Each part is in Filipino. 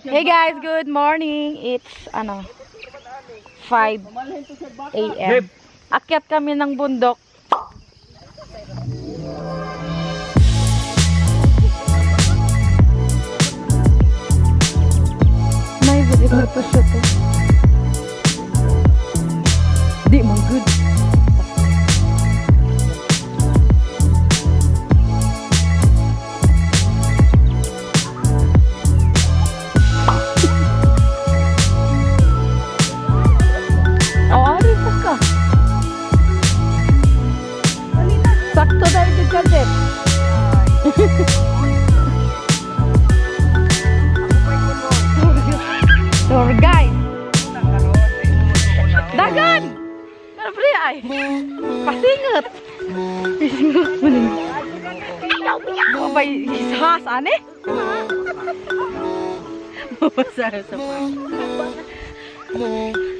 Hey guys, good morning. It's 5 AM. Akyat kami ng bundok. May video na to siya to. Di mo good. Sakto dahil di gadget. Tour guide. Dagan! Ano pre ay? Pasingot. Pasingot mo rin. Ano ba ishas, ane? Mabasara sa pa.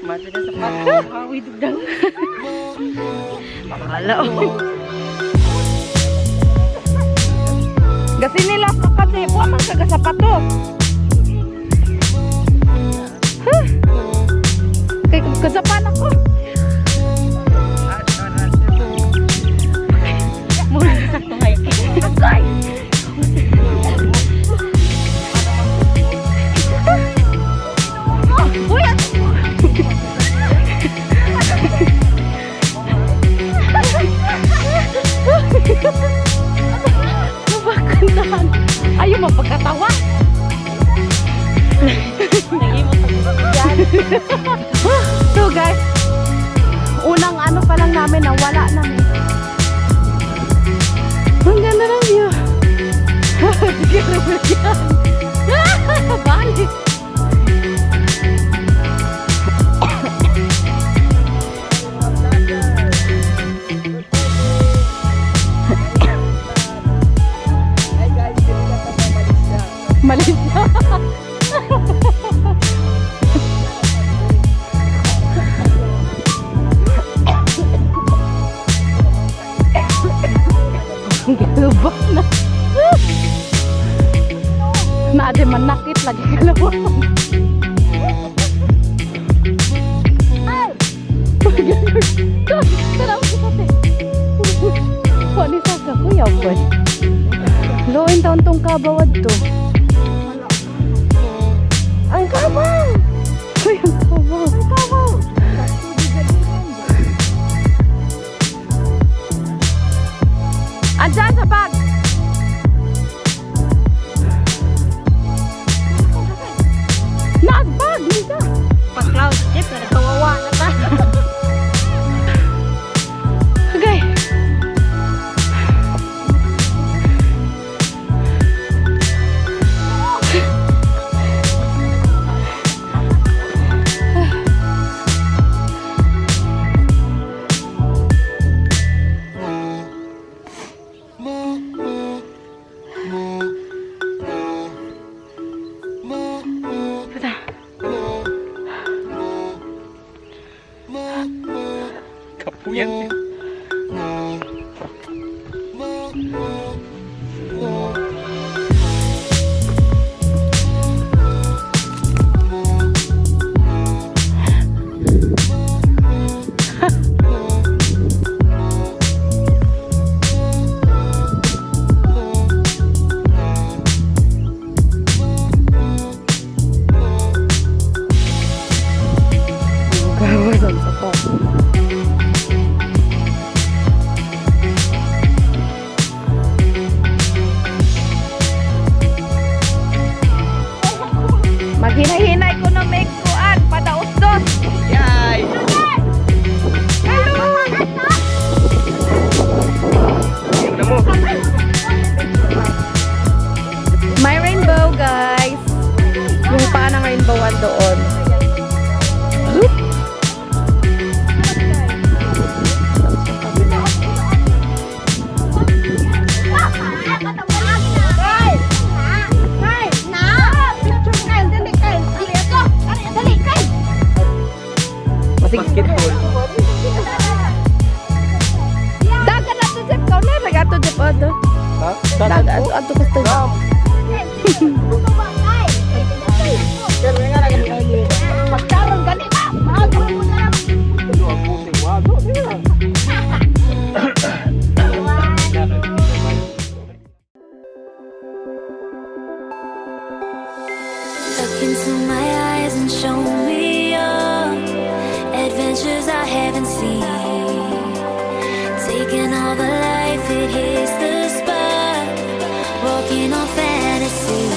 Mati na sa pata. Awi dugdang. Pakala o. Kasi nila sa kasi po man sa kasapato. Huh? Kay kasapan ako. Muna sa tungay. Agay. Buya. Ayaw mapagkatawa. So guys, unang ano pa lang namin na wala namin. Ang ganda ng view. Balik. Malaysia. Gabak na. Naade manakit lagi kalawa. Ay! Taraw kita te. Kuan isa ka kuya pud. Loin taon tong kabawad to. Ang kabaw! Uy, ang kabaw! Ang kabaw! Andyan sa bag! Naas bag! Lisa! Pa-cloud chip, kawawa na ta. Okay. Kapuyan sih. Kawasan sa po. Maghinay-hinay ko na may kuan, padaos-dos. Yay! Hello! May rainbow, guys. Yung paa ng rainbow doon. Look! Basketball. Dagan na to Jeff, kau na regato Jeff ato. Ha? Dagan ato kasto. Ma'am. into my eyes and show me your adventures I haven't seen. Taking all the life, it hits the spot. Walking on fantasy.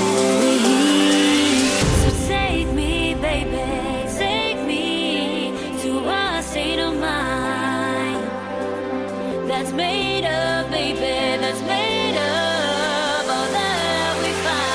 So take me, baby, take me to a state of mind that's made up, baby, that's made up all that we find.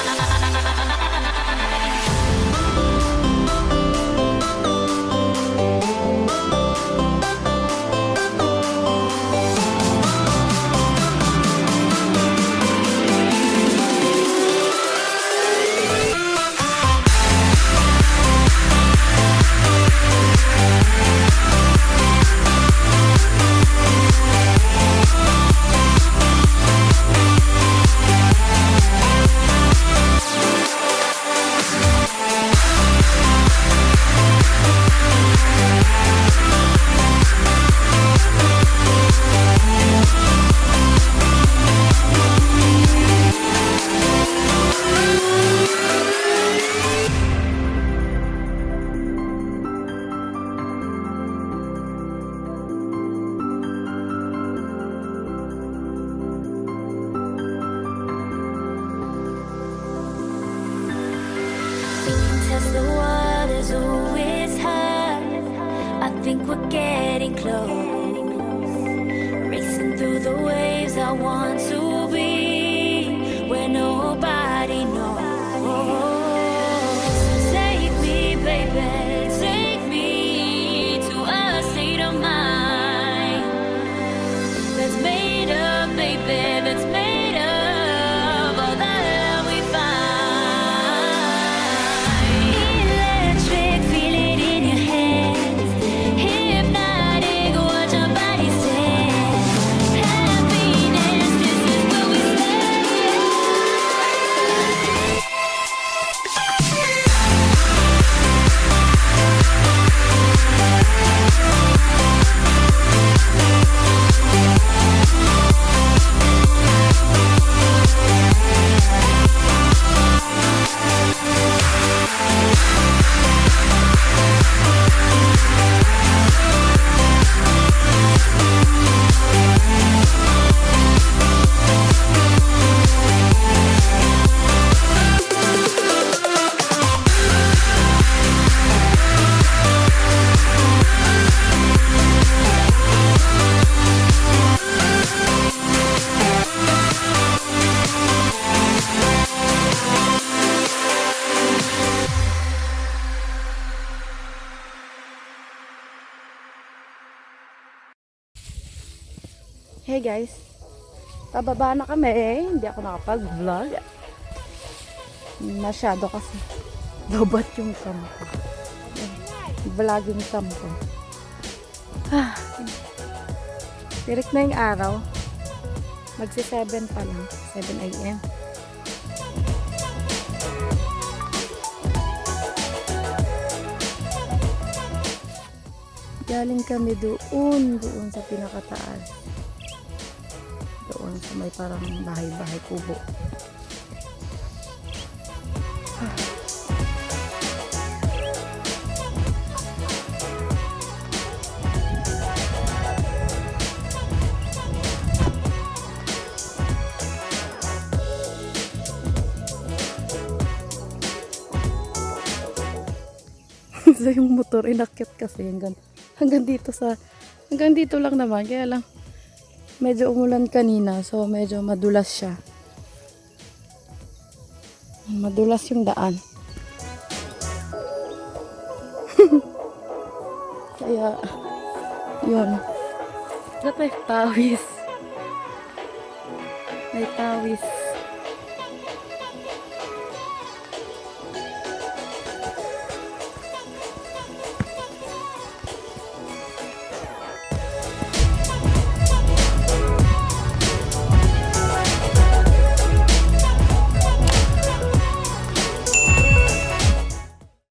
Test the waters, oh, it's hard. I think we're getting close. Racing through the waves, I want to be where nobody knows. Take me, baby, take me to a state of mind that's made up, baby, that's made up all that we find. Electric, feel it in your hands. Hypnotic, watch our bodies dance. Happiness, this is where we stay. Hey guys, pababa na kami. Hindi ako nakapag-vlog. Masyado kasi lobat yung cam ko. Vlogging cam ko. Tirik na yung araw. Magsi 7 pa lang. 7 AM. Galing kami doon sa pinakataas. Doon sa may parang bahay-bahay kubo. So yung motor inakyat kasi hanggang dito lang naman, kaya lang medyo umulan kanina, so medyo madulas siya. Madulas yung daan. Kaya yun. Ito pawis. May pawis.